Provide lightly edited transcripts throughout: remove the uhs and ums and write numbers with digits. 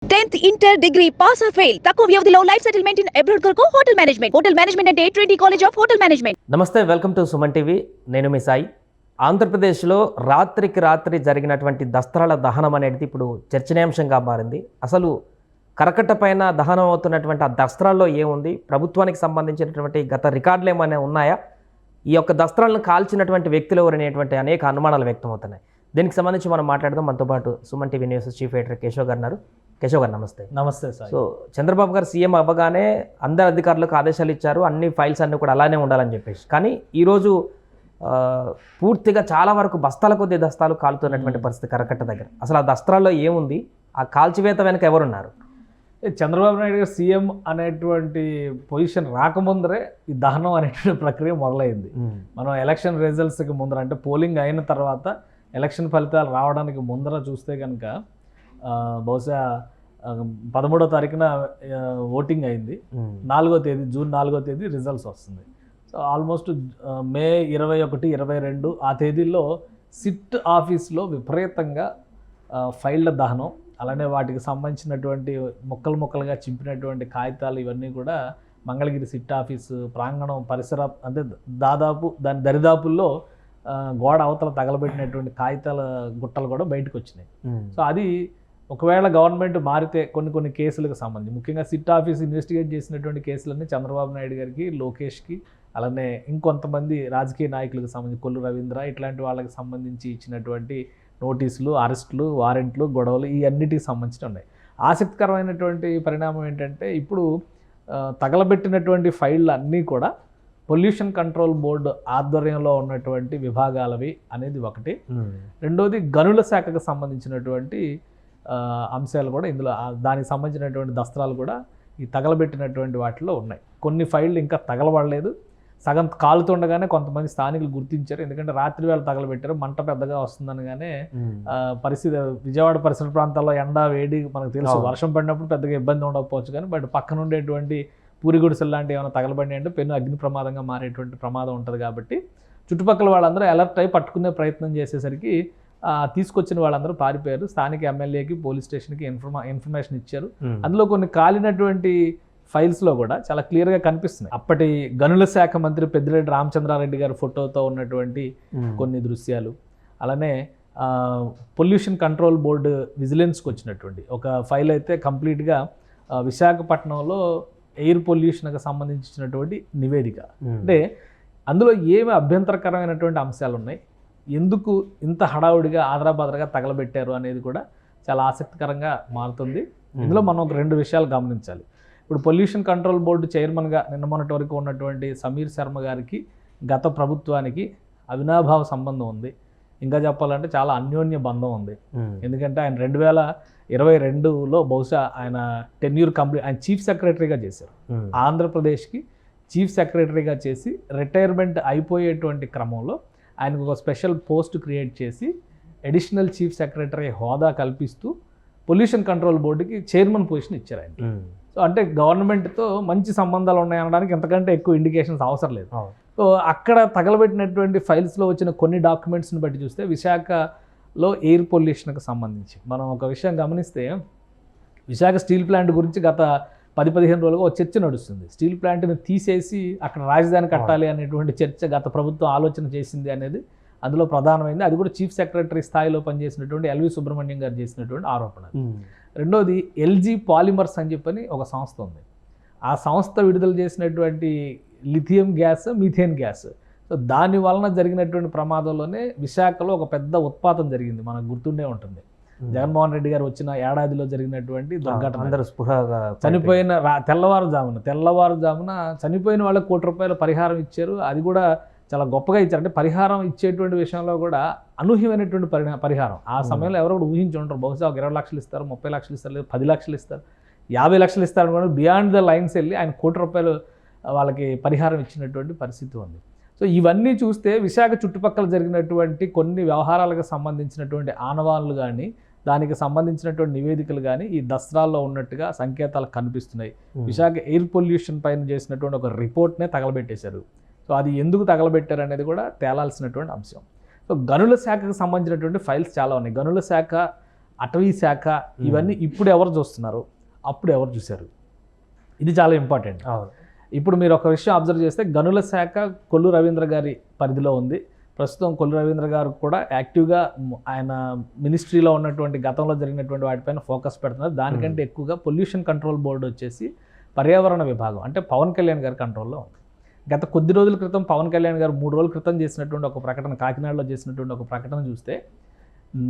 10th inter degree pass or fail తక్కువ వ్యవధిలో life settlement in abroad కొరకు hotel management అంటే Trinity college of hotel management. నమస్తే, welcome to Suman TV. నేను మీ సాయి. ఆంధ్రప్రదేశ్లో రాత్రికి రాత్రి జరిగినటువంటి దస్త్రాల దహనం అనేది ఇప్పుడు చర్చనీయాంశంగా మారింది. అసలు కరకట్ట పైన దహనం అవుతున్నటువంటి ఆ దస్త్రాల్లో ఏముంది, ప్రభుత్వానికి సంబంధించినటువంటి గత రికార్డులు ఏమైనా ఉన్నాయా, ఈ యొక్క దస్త్రాలను కాల్చినటువంటి వ్యక్తులు ఎవరనేటువంటి అనేక అనుమానాలు వ్యక్తమవుతున్నాయి. దీనికి సంబంధించి మనం మాట్లాడదాం. మనతో పాటు Suman TV news chief editor Keshav గారు ఉన్నారు. కేశవ్ గారు నమస్తే. నమస్తే సార్. సో చంద్రబాబు గారు సీఎం అవ్వగానే అందరు అధికారులకు ఆదేశాలు ఇచ్చారు, అన్ని ఫైల్స్ అన్నీ కూడా అలానే ఉండాలని చెప్పేసి. కానీ ఈరోజు పూర్తిగా చాలా వరకు బస్తాల కొద్ది దస్తాలు కాలుతున్నటువంటి పరిస్థితి కరకట్ట దగ్గర. అసలు ఆ దస్త్రాల్లో ఏముంది, ఆ కాల్చివేత వెనక ఎవరున్నారు? చంద్రబాబు నాయుడు గారు సీఎం అనేటువంటి పొజిషన్ రాకముందరే ఈ దహనం అనేటువంటి ప్రక్రియ మొదలైంది. మనం ఎలక్షన్ రిజల్ట్స్కి ముందర, అంటే పోలింగ్ అయిన తర్వాత ఎలక్షన్ ఫలితాలు రావడానికి ముందర చూస్తే కనుక బహుశా 13వ తారీఖున ఓటింగ్ అయింది. 4వ తేదీ, జూన్ 4వ తేదీ రిజల్ట్స్ వస్తుంది. సో ఆల్మోస్ట్ మే 21, 22 ఆ తేదీల్లో సిట్ ఆఫీస్లో విపరీతంగా ఫైళ్ళ దహనం, అలానే వాటికి సంబంధించినటువంటి ముక్కలుగా చింపినటువంటి కాగితాలు ఇవన్నీ కూడా మంగళగిరి సిట్ ఆఫీసు ప్రాంగణం పరిసర, అంటే దాదాపు దాని దరిదాపుల్లో గోడ అవతల తగలబెట్టినటువంటి కాగితాల గుట్టలు కూడా బయటకు వచ్చినాయి. సో అది ఒకవేళ గవర్నమెంట్ మారితే కొన్ని కేసులకు సంబంధించి, ముఖ్యంగా సిట్ ఆఫీస్ ఇన్వెస్టిగేట్ చేసినటువంటి కేసులన్నీ చంద్రబాబు నాయుడు గారికి, లోకేష్కి, అలానే ఇంకొంతమంది రాజకీయ నాయకులకు సంబంధించి కొల్లు రవీంద్ర ఇట్లాంటి వాళ్ళకి సంబంధించి ఇచ్చినటువంటి నోటీసులు, అరెస్టులు, వారెంట్లు, గొడవలు ఈ అన్నిటికి సంబంధించి ఉన్నాయి. ఆసక్తికరమైనటువంటి పరిణామం ఏంటంటే ఇప్పుడు తగలబెట్టినటువంటి ఫైళ్ళు అన్నీ కూడా పొల్యూషన్ కంట్రోల్ బోర్డు ఆధ్వర్యంలో ఉన్నటువంటి విభాగాలవి అనేది ఒకటి. రెండోది గనుల శాఖకు సంబంధించినటువంటి అంశాలు కూడా ఇందులో, దానికి సంబంధించినటువంటి దస్త్రాలు కూడా ఈ తగలబెట్టినటువంటి వాటిలో ఉన్నాయి. కొన్ని ఫైళ్ళు ఇంకా తగలబడలేదు, సగం కాలుతుండగానే కొంతమంది స్థానికులు గుర్తించారు. ఎందుకంటే రాత్రి వేళ తగలబెట్టారు, మంట పెద్దగా వస్తుందనగానే పరిస్థితి, విజయవాడ పరిసర ప్రాంతాల్లో ఎండ వేడి మనకు తెలుసు, వర్షం పడినప్పుడు పెద్దగా ఇబ్బంది ఉండకపోవచ్చు. కానీ బట్ పక్కన ఉండేటువంటి పూరిగుడిసెలు లాంటివి ఏమైనా తగలబడి అంటే పెను అగ్ని ప్రమాదంగా మారేటువంటి ప్రమాదం ఉంటుంది. కాబట్టి చుట్టుపక్కల వాళ్ళందరూ అలర్ట్ అయి పట్టుకునే ప్రయత్నం చేసేసరికి తీసుకొచ్చిన వాళ్ళందరూ పారిపోయారు. స్థానిక ఎమ్మెల్యేకి, పోలీస్ స్టేషన్కి ఇన్ఫర్మేషన్ ఇచ్చారు. అందులో కొన్ని కాలినటువంటి ఫైల్స్లో కూడా చాలా క్లియర్గా కనిపిస్తున్నాయి. అప్పటి గనుల శాఖ మంత్రి పెద్దిరెడ్డి రామచంద్రారెడ్డి గారి ఫోటోతో ఉన్నటువంటి కొన్ని దృశ్యాలు, అలానే పొల్యూషన్ కంట్రోల్ బోర్డు విజిలెన్స్కి వచ్చినటువంటి ఒక ఫైల్ అయితే కంప్లీట్గా విశాఖపట్నంలో ఎయిర్ పొల్యూషన్కి సంబంధించినటువంటి నివేదిక. అంటే అందులో ఏమి అభ్యంతరకరమైనటువంటి అంశాలు ఉన్నాయి, ఎందుకు ఇంత హడావుడిగా ఆదరాబాదరగా తగలబెట్టారు అనేది కూడా చాలా ఆసక్తికరంగా మారుతుంది. ఇందులో మనం ఒక 2 విషయాలు గమనించాలి. ఇప్పుడు పొల్యూషన్ కంట్రోల్ బోర్డు చైర్మన్గా నిన్న మొన్నటి వరకు ఉన్నటువంటి సమీర్ శర్మ గారికి గత ప్రభుత్వానికి అవినాభావ సంబంధం ఉంది. ఇంకా చెప్పాలంటే చాలా అన్యోన్య బంధం ఉంది. ఎందుకంటే ఆయన 2022లో బహుశా ఆయన టెన్యూర్ కంప్లీట్, ఆయన చీఫ్ సెక్రటరీగా చేశారు. ఆంధ్రప్రదేశ్కి చీఫ్ సెక్రటరీగా చేసి రిటైర్మెంట్ అయిపోయేటువంటి క్రమంలో ఆయనకు ఒక స్పెషల్ పోస్ట్ క్రియేట్ చేసి అడిషనల్ చీఫ్ సెక్రటరీ హోదా కల్పిస్తూ పొల్యూషన్ కంట్రోల్ బోర్డుకి చైర్మన్ పొజిషన్ ఇచ్చారు ఆయన. సో అంటే గవర్నమెంట్తో మంచి సంబంధాలు ఉన్నాయనడానికి ఎంతకంటే ఎక్కువ ఇండికేషన్స్ అవసరం లేదు. సో అక్కడ తగలబెట్టినటువంటి ఫైల్స్లో వచ్చిన కొన్ని డాక్యుమెంట్స్ని బట్టి చూస్తే విశాఖలో ఎయిర్ పొల్యూషన్కి సంబంధించి మనం ఒక విషయం గమనిస్తే, విశాఖ స్టీల్ ప్లాంట్ గురించి గత 10-15 రోజులుగా ఒక చర్చ నడుస్తుంది. స్టీల్ ప్లాంట్ని తీసేసి అక్కడ రాజధాని కట్టాలి అనేటువంటి చర్చ గత ప్రభుత్వం ఆలోచన చేసింది అనేది అందులో ప్రధానమైంది. అది కూడా చీఫ్ సెక్రటరీ స్థాయిలో పనిచేసినటువంటి ఎల్వి సుబ్రహ్మణ్యం గారు చేసినటువంటి ఆరోపణ. రెండోది ఎల్జీ పాలిమర్స్ అని చెప్పని ఒక సంస్థ ఉంది. ఆ సంస్థ విడుదల చేసినటువంటి lithium gas, methane gas, so దాని వలన జరిగినటువంటి ప్రమాదంలోనే విశాఖలో ఒక పెద్ద ఉత్పాతం జరిగింది, మనకు గుర్తుండే ఉంటుంది. జగన్మోహన్ రెడ్డి గారు వచ్చిన ఏడాదిలో జరిగినటువంటి దుర్ఘటన, చనిపోయిన తెల్లవారుజామున చనిపోయిన వాళ్ళకి ₹1 పరిహారం ఇచ్చారు. అది కూడా చాలా గొప్పగా ఇచ్చారు. అంటే పరిహారం ఇచ్చేటువంటి విషయంలో కూడా అనూహ్యమైనటువంటి పరిహారం. ఆ సమయంలో ఎవరో కూడా ఊహించి ఉంటారు. బహుశా ఒక 20 లక్షలు ఇస్తారు, 30 లక్షలు ఇస్తారు, లేదు 10 లక్షలు ఇస్తారు, 50 లక్షలు ఇస్తారు అనుకోండి. బియాండ్ ద లైన్స్ వెళ్ళి ఆయన ₹1 వాళ్ళకి పరిహారం ఇచ్చినటువంటి పరిస్థితి ఉంది. సో ఇవన్నీ చూస్తే విశాఖ చుట్టుపక్కల జరిగినటువంటి కొన్ని వ్యవహారాలకు సంబంధించినటువంటి ఆనవాళ్ళు కానీ, దానికి సంబంధించినటువంటి నివేదికలు కానీ ఈ దస్త్రాల్లో ఉన్నట్టుగా సంకేతాలు కనిపిస్తున్నాయి. విశాఖ ఎయిర్ పొల్యూషన్ పైన చేసినటువంటి ఒక రిపోర్ట్నే తగలబెట్టేశారు. సో అది ఎందుకు తగలబెట్టారు అనేది కూడా తేలాల్సినటువంటి అంశం. సో గనుల శాఖకు సంబంధించినటువంటి ఫైల్స్ చాలా ఉన్నాయి. గనుల శాఖ అటవీ శాఖ ఇవన్నీ ఇప్పుడు ఎవరు చూస్తున్నారు, అప్పుడు ఎవరు చూశారు, ఇది చాలా ఇంపార్టెంట్. ఇప్పుడు మీరు ఒక విషయం అబ్జర్వ్ చేస్తే గనుల శాఖ కొల్లు రవీంద్ర గారి పరిధిలో ఉంది. ప్రస్తుతం కొల్లు రవీంద్ర గారు కూడా యాక్టివ్గా ఆయన మినిస్ట్రీలో ఉన్నటువంటి గతంలో జరిగినటువంటి వాటిపైన ఫోకస్ పెడుతున్నారు. దానికంటే ఎక్కువగా పొల్యూషన్ కంట్రోల్ బోర్డు వచ్చేసి పర్యావరణ విభాగం అంటే పవన్ కళ్యాణ్ గారి కంట్రోల్లో ఉంది. గత కొద్ది రోజుల క్రితం పవన్ కళ్యాణ్ గారు 3 రోజుల క్రితం చేసినటువంటి ఒక ప్రకటన, కాకినాడలో చేసినటువంటి ఒక ప్రకటన చూస్తే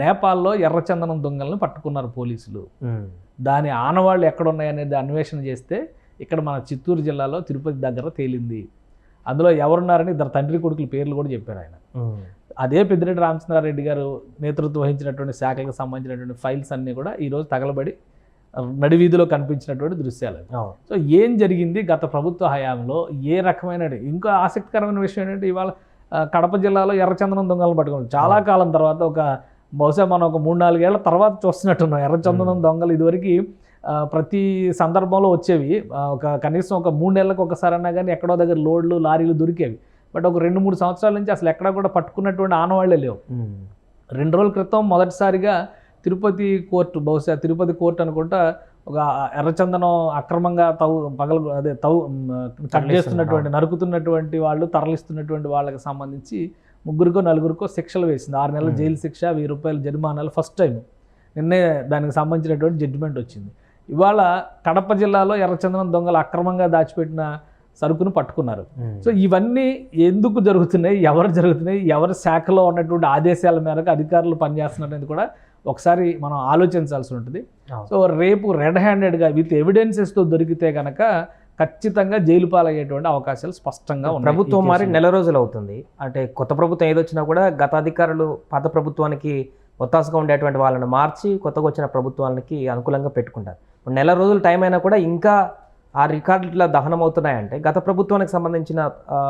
నేపాల్లో ఎర్రచందనం దొంగలను పట్టుకున్నారు పోలీసులు. దాని ఆనవాళ్ళు ఎక్కడున్నాయనేది అన్వేషణ చేస్తే ఇక్కడ మన చిత్తూరు జిల్లాలో తిరుపతి దగ్గర తేలింది. అందులో ఎవరున్నారని ఇద్దరు తండ్రి కొడుకుల పేర్లు కూడా చెప్పారు ఆయన. అదే పెద్దిరెడ్డి రామచంద్రారెడ్డి గారు నేతృత్వం వహించినటువంటి శాఖలకు సంబంధించినటువంటి ఫైల్స్ అన్నీ కూడా ఈరోజు తగలబడి నడివీధిలో కనిపించినటువంటి దృశ్యాలు. సో ఏం జరిగింది గత ప్రభుత్వ హయాంలో, ఏ రకమైన ఇంకా ఆసక్తికరమైన విషయం ఏంటంటే ఇవాళ కడప జిల్లాలో ఎర్రచందనం దొంగలను పట్టుకున్నారు. చాలా కాలం తర్వాత బహుశా మనం ఒక 3-4 ఏళ్ల తర్వాత చూస్తున్నట్టున్నాం ఎర్రచందనం దొంగలు. ఇదివరకు ప్రతి సందర్భంలో వచ్చేవి, కనీసం ఒక 3 నెలలకు ఒకసారి అన్నా కానీ ఎక్కడో దగ్గర లోడ్లు లారీలు దొరికేవి. బట్ ఒక 2-3 సంవత్సరాల నుంచి అసలు ఎక్కడా కూడా పట్టుకున్నటువంటి ఆనవాళ్లే లేవు. 2 రోజుల క్రితం మొదటిసారిగా తిరుపతి కోర్టు, బహుశా తిరుపతి కోర్టు అనుకుంటా, ఒక ఎర్రచందనం అక్రమంగా కట్ చేస్తున్నటువంటి, నరుకుతున్నటువంటి వాళ్ళు, తరలిస్తున్నటువంటి వాళ్ళకి సంబంధించి 3-4 శిక్షలు వేసింది. 6 నెలల జైలు శిక్ష, 1000 రూపాయల జరిమానాలు. ఫస్ట్ టైం నిన్నే దానికి సంబంధించినటువంటి జడ్జిమెంట్ వచ్చింది. ఇవాళ కడప జిల్లాలో ఎర్రచందనం దొంగలు అక్రమంగా దాచిపెట్టిన సరుకును పట్టుకున్నారు. సో ఇవన్నీ ఎందుకు జరుగుతున్నాయి, ఎవరి శాఖలో ఉన్నటువంటి ఆదేశాల మేరకు అధికారులు పనిచేస్తున్నది కూడా ఒకసారి మనం ఆలోచించాల్సి ఉంటుంది. సో రేపు రెడ్ హ్యాండెడ్గా విత్ ఎవిడెన్సెస్తో దొరికితే కనుక ఖచ్చితంగా జైలు పాలయ్యేటువంటి అవకాశాలు స్పష్టంగా ఉన్నాయి. ప్రభుత్వం మరి నెల రోజులు అవుతుంది. అంటే కొత్త ప్రభుత్వం ఏదొచ్చినా కూడా గత అధికారులు పాత ప్రభుత్వానికి ఒత్తాసగా ఉండేటువంటి వాళ్ళని మార్చి కొత్తగా వచ్చిన ప్రభుత్వానికి అనుకూలంగా పెట్టుకుంటారు. నెల రోజులు టైం అయినా కూడా ఇంకా ఆ రికార్డుల దహనం అవుతున్నాయంటే గత ప్రభుత్వానికి సంబంధించిన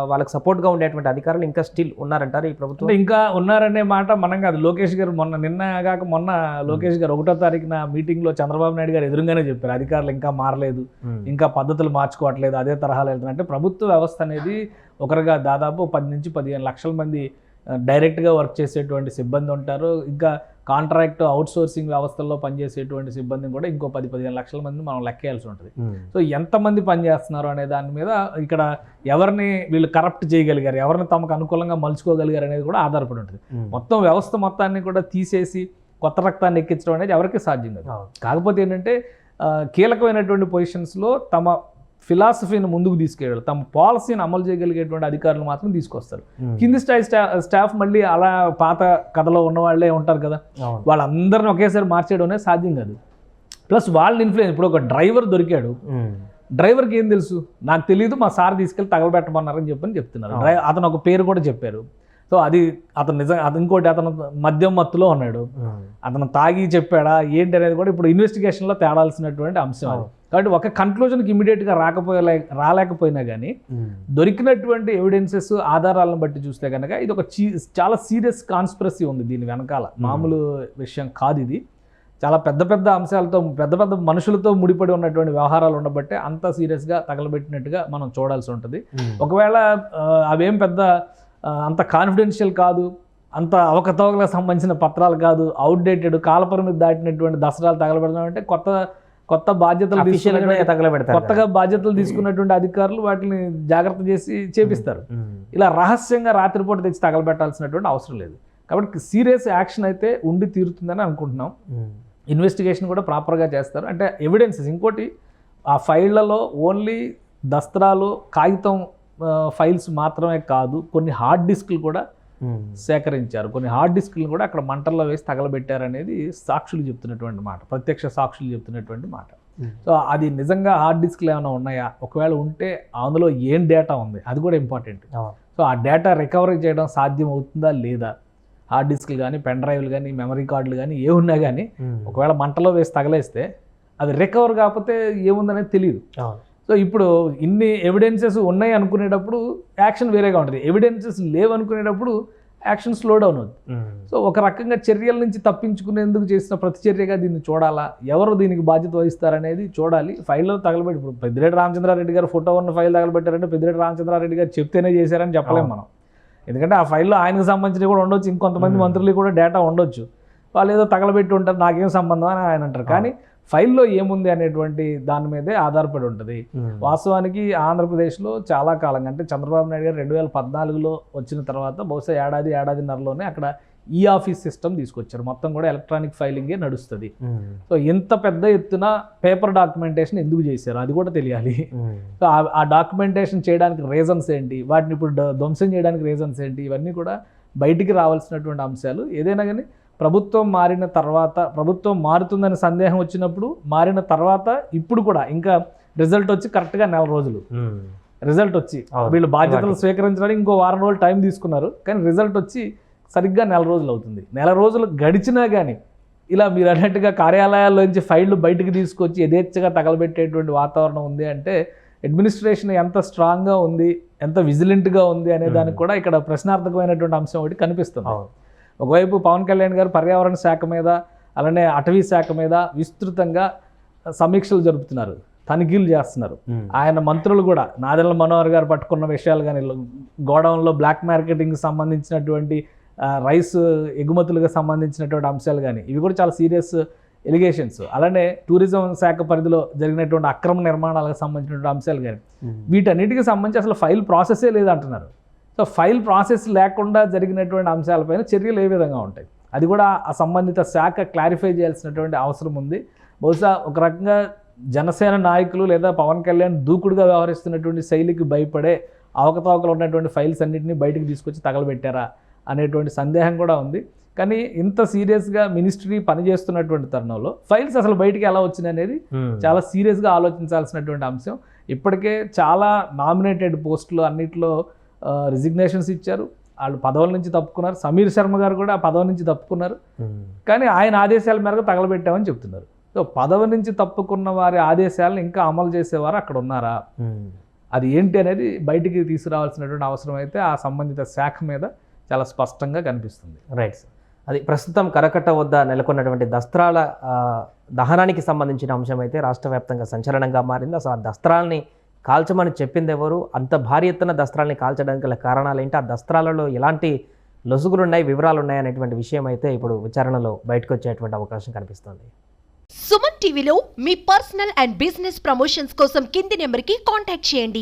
వాళ్ళకి సపోర్ట్గా ఉండేటువంటి అధికారులు ఇంకా స్టిల్ ఉన్నారంటారు ఈ ప్రభుత్వం? ఇంకా ఉన్నారనే మాట మనం కాదు. లోకేష్ గారు మొన్న లోకేష్ గారు 1వ తారీఖున మీటింగ్లో చంద్రబాబు నాయుడు గారు ఎదురుగానే చెప్పారు, అధికారులు ఇంకా మారలేదు, ఇంకా పద్ధతులు మార్చుకోవట్లేదు, అదే తరహాలో వెళ్తున్నారు. అంటే ప్రభుత్వ వ్యవస్థ అనేది ఒకరుగా దాదాపు 10 నుంచి 15 లక్షల మంది డైరెక్ట్గా వర్క్ చేసేటువంటి సిబ్బంది ఉంటారు. ఇంకా కాంట్రాక్ట్ అవుట్సోర్సింగ్ వ్యవస్థల్లో పనిచేసేటువంటి సిబ్బందిని కూడా ఇంకో 10-15 లక్షల మంది మనం లెక్కేయాల్సి ఉంటుంది. సో ఎంతమంది పనిచేస్తున్నారు అనే దాని మీద ఇక్కడ ఎవరిని వీళ్ళు కరప్ట్ చేయగలిగారు, ఎవరిని తమకు అనుకూలంగా మలుచుకోగలిగారు అనేది కూడా ఆధారపడి ఉంటుంది. మొత్తం వ్యవస్థ మొత్తాన్ని కూడా తీసేసి కొత్త రక్తాన్ని ఎక్కించడం అనేది ఎవరికి సాధ్యం కాదు. కాకపోతే ఏంటంటే కీలకమైనటువంటి పొజిషన్స్లో తమ ఫిలాసఫీని ముందుకు తీసుకెళ్ళారు, తమ పాలసీని అమలు చేయగలిగేటువంటి అధికారులు మాత్రం తీసుకొస్తారు. కింది స్థాయి స్టాఫ్ మళ్ళీ అలా పాత కథలో ఉన్న వాళ్ళే ఉంటారు కదా, వాళ్ళందరినీ ఒకేసారి మార్చేయడం అనేది సాధ్యం కాదు. ప్లస్ వాళ్ళని ఇన్ఫ్లుయెన్స్, ఇప్పుడు ఒక డ్రైవర్ దొరికాడు, డ్రైవర్కి ఏం తెలుసు, నాకు తెలియదు, మా సార్ తీసుకెళ్ళి తగలబెట్టమన్నారని చెప్తున్నారు. అతను ఒక పేరు కూడా చెప్పారు. సో అతను ఇంకోటి అతను మద్యం మత్తులో ఉన్నాడు, అతను తాగి చెప్పాడా ఏంటి అనేది కూడా ఇప్పుడు ఇన్వెస్టిగేషన్లో తేడాల్సినటువంటి అంశం అది. కాబట్టి ఒక కన్క్లూజన్కి ఇమీడియట్గా రాలేకపోయినా కానీ దొరికినటువంటి ఎవిడెన్సెస్ ఆధారాలను బట్టి చూస్తే కనుక ఇది ఒక చాలా సీరియస్ కాన్స్పిరసీ ఉంది దీని వెనకాల. మామూలు విషయం కాదు ఇది. చాలా పెద్ద పెద్ద అంశాలతో, పెద్ద పెద్ద మనుషులతో ముడిపడి ఉన్నటువంటి వ్యవహారాలు ఉండబట్టే అంత సీరియస్గా తగలబెట్టినట్టుగా మనం చూడాల్సి ఉంటుంది. ఒకవేళ అవేం పెద్ద అంత కాన్ఫిడెన్షియల్ కాదు, అంత అవకతవకలకు సంబంధించిన పత్రాలు కాదు, అవుట్డేటెడ్, కాలపరిమితి దాటినటువంటి దసరాలు తగలబెడతామంటే కొత్త బాధ్యతలు కొత్తగా బాధ్యతలు తీసుకున్నటువంటి అధికారులు వాటిని జాగ్రత్త చేసి చేపిస్తారు. ఇలా రహస్యంగా రాత్రిపూట తెచ్చి తగలబెట్టాల్సినటువంటి అవసరం లేదు. కాబట్టి సీరియస్ యాక్షన్ అయితే ఉండి తీరుతుందని అనుకుంటున్నాం. ఇన్వెస్టిగేషన్ కూడా ప్రాపర్గా చేస్తారు. అంటే ఎవిడెన్సెస్, ఇంకోటి ఆ ఫైళ్లలో ఓన్లీ దస్త్రాలు, కాగితం ఫైల్స్ మాత్రమే కాదు, కొన్ని హార్డ్ డిస్క్లు కూడా సేకరించారు. కొన్ని హార్డ్ డిస్క్లు కూడా అక్కడ మంటల్లో వేసి తగలబెట్టారనేది సాక్షులు చెప్తున్నటువంటి మాట, ప్రత్యక్ష సాక్షులు చెప్తున్నటువంటి మాట. సో అది నిజంగా హార్డ్ డిస్క్లు ఏమైనా ఉన్నాయా, ఒకవేళ ఉంటే అందులో ఏం డేటా ఉంది అది కూడా ఇంపార్టెంట్. సో ఆ డేటా రికవరీ చేయడం సాధ్యం అవుతుందా లేదా, హార్డ్ డిస్క్లు కానీ, పెన్ డ్రైవ్లు కానీ, మెమరీ కార్డులు కానీ ఏ ఉన్నా కానీ ఒకవేళ మంటలో వేసి తగలేస్తే అది రికవర్ కాకపోతే ఏముందనేది తెలియదు. సో ఇప్పుడు ఇన్ని ఎవిడెన్సెస్ ఉన్నాయి అనుకునేటప్పుడు యాక్షన్ వేరేగా ఉంటుంది, ఎవిడెన్సెస్ లేవు అనుకునేటప్పుడు యాక్షన్ స్లో డౌన్ అవుతుంది. సో ఒక రకంగా చర్యల నుంచి తప్పించుకునేందుకు చేసిన ప్రతిచర్యగా దీన్ని చూడాలా, ఎవరు దీనికి బాధ్యత వహిస్తారనేది చూడాలి. ఫైల్లో తగలబెట్టి, ఇప్పుడు పెద్దిరెడ్డి రామచంద్రారెడ్డి గారు ఫోటో ఉన్న ఫైల్ తగలబెట్టారంటే పెద్దిరెడ్డి రామచంద్రారెడ్డి గారు చెప్తేనే చేశారని చెప్పలేము మనం. ఎందుకంటే ఆ ఫైల్లో ఆయనకు సంబంధించి కూడా ఉండొచ్చు, ఇంకొంతమంది మంత్రులు కూడా డేటా ఉండొచ్చు. వాళ్ళు ఏదో తగలబెట్టి ఉంటారు, నాకేం సంబంధం అని ఆయన అంటారు. కానీ ఫైల్లో ఏముంది అనేటువంటి దాని మీదే ఆధారపడి ఉంటుంది. వాస్తవానికి ఆంధ్రప్రదేశ్లో చాలా కాలంగా, అంటే చంద్రబాబు నాయుడు గారు 2014లో వచ్చిన తర్వాత బహుశా ఏడాదిన్నరలోనే అక్కడ ఈ ఆఫీస్ సిస్టమ్ తీసుకొచ్చారు. మొత్తం కూడా ఎలక్ట్రానిక్ ఫైలింగే నడుస్తుంది. సో ఇంత పెద్ద ఎత్తున పేపర్ డాక్యుమెంటేషన్ ఎందుకు చేశారు అది కూడా తెలియాలి. సో ఆ డాక్యుమెంటేషన్ చేయడానికి రీజన్స్ ఏంటి, వాటిని ఇప్పుడు ధ్వంసం చేయడానికి రీజన్స్ ఏంటి, ఇవన్నీ కూడా బయటికి రావాల్సినటువంటి అంశాలు. ఏదైనా కానీ ప్రభుత్వం మారిన తర్వాత, ప్రభుత్వం మారుతుందని సందేహం వచ్చినప్పుడు, మారిన తర్వాత ఇప్పుడు కూడా ఇంకా రిజల్ట్ వచ్చి కరెక్ట్గా 4 రోజులు రిజల్ట్ వచ్చి, వీళ్ళు బాధ్యతలు స్వీకరించడానికి ఇంకో వారం రోజులు టైం తీసుకున్నారు, కానీ రిజల్ట్ వచ్చి సరిగ్గా 4 రోజులు అవుతుంది. 4 రోజులు గడిచినా కానీ ఇలా మీరు అన్నట్టుగా కార్యాలయాల్లోంచి ఫైళ్ళు బయటకు తీసుకొచ్చి యథేచ్ఛగా తగలబెట్టేటువంటి వాతావరణం ఉంది అంటే అడ్మినిస్ట్రేషన్ ఎంత స్ట్రాంగ్గా ఉంది, ఎంత విజిలెంట్గా ఉంది అనే దానికి కూడా ఇక్కడ ప్రశ్నార్థకమైనటువంటి అంశం ఒకటి కనిపిస్తుంది. ఒకవైపు పవన్ కళ్యాణ్ గారు పర్యావరణ శాఖ మీద, అలానే అటవీ శాఖ మీద విస్తృతంగా సమీక్షలు జరుపుతున్నారు, తనిఖీలు చేస్తున్నారు. ఆయన మంత్రులు కూడా నాదెళ్ల మనోహర్ గారు పట్టుకున్న విషయాలు కానీ, గోడౌన్లో బ్లాక్ మార్కెటింగ్కి సంబంధించినటువంటి రైస్ ఎగుమతులకు సంబంధించినటువంటి అంశాలు కానీ, ఇవి కూడా చాలా సీరియస్ ఎలిగేషన్స్. అలానే టూరిజం శాఖ పరిధిలో జరిగినటువంటి అక్రమ నిర్మాణాలకు సంబంధించినటువంటి అంశాలు కానీ, వీటన్నిటికీ సంబంధించి అసలు ఫైల్ ప్రాసెసే లేదంటున్నారు. సో ఫైల్ ప్రాసెస్ లేకుండా జరిగినటువంటి అంశాలపైన చర్యలు ఏ విధంగా ఉంటాయి, అది కూడా ఆ సంబంధిత శాఖ క్లారిఫై చేయాల్సినటువంటి అవసరం ఉంది. బహుశా ఒక రకంగా జనసేన నాయకులు లేదా పవన్ కళ్యాణ్ దూకుడుగా వ్యవహరిస్తున్నటువంటి శైలికి భయపడే అవకతవకలు ఉన్నటువంటి ఫైల్స్ అన్నింటినీ బయటకు తీసుకొచ్చి తగలబెట్టారా అనేటువంటి సందేహం కూడా ఉంది. కానీ ఇంత సీరియస్గా మినిస్ట్రీ పనిచేస్తున్నటువంటి తరుణంలో ఫైల్స్ అసలు బయటికి ఎలా వచ్చినాయి అనేది చాలా సీరియస్గా ఆలోచించాల్సినటువంటి అంశం. ఇప్పటికే చాలా నామినేటెడ్ పోస్టులు అన్నింటిలో రిజిగ్నేషన్స్ ఇచ్చారు, వాళ్ళు పదవుల నుంచి తప్పుకున్నారు. సమీర్ శర్మ గారు కూడా ఆ పదవి నుంచి తప్పుకున్నారు, కానీ ఆయన ఆదేశాల మేరకు తగలబెట్టామని చెప్తున్నారు. సో పదవి నుంచి తప్పుకున్న వారి ఆదేశాలను ఇంకా అమలు చేసేవారు అక్కడ ఉన్నారా, అది ఏంటి అనేది బయటికి తీసుకురావాల్సినటువంటి అవసరం అయితే ఆ సంబంధిత శాఖ మీద చాలా స్పష్టంగా కనిపిస్తుంది. Right sir. అది ప్రస్తుతం కరకట్ట వద్ద నెలకొన్నటువంటి దస్త్రాల దహనానికి సంబంధించిన అంశం అయితే రాష్ట్ర వ్యాప్తంగా సంచలనంగా మారింది. అసలు ఆ దస్త్రాలని కాల్చమని చెప్పింది ఎవరు, అంత భారీ ఎత్తున దస్త్రాలని కాల్చడానికి గల కారణాలు ఏంటి, ఆ దస్త్రాలలో ఎలాంటి లొసుగులు ఉన్నాయి, వివరాలు ఉన్నాయి అనేటువంటి విషయం అయితే ఇప్పుడు విచారణలో బయటకు వచ్చేటువంటి అవకాశం కనిపిస్తుంది. సుమన్ టీవీలో మీ పర్సనల్ అండ్ బిజినెస్ ప్రమోషన్స్ కోసం కింది నెంబర్కి కాంటాక్ట్ చేయండి.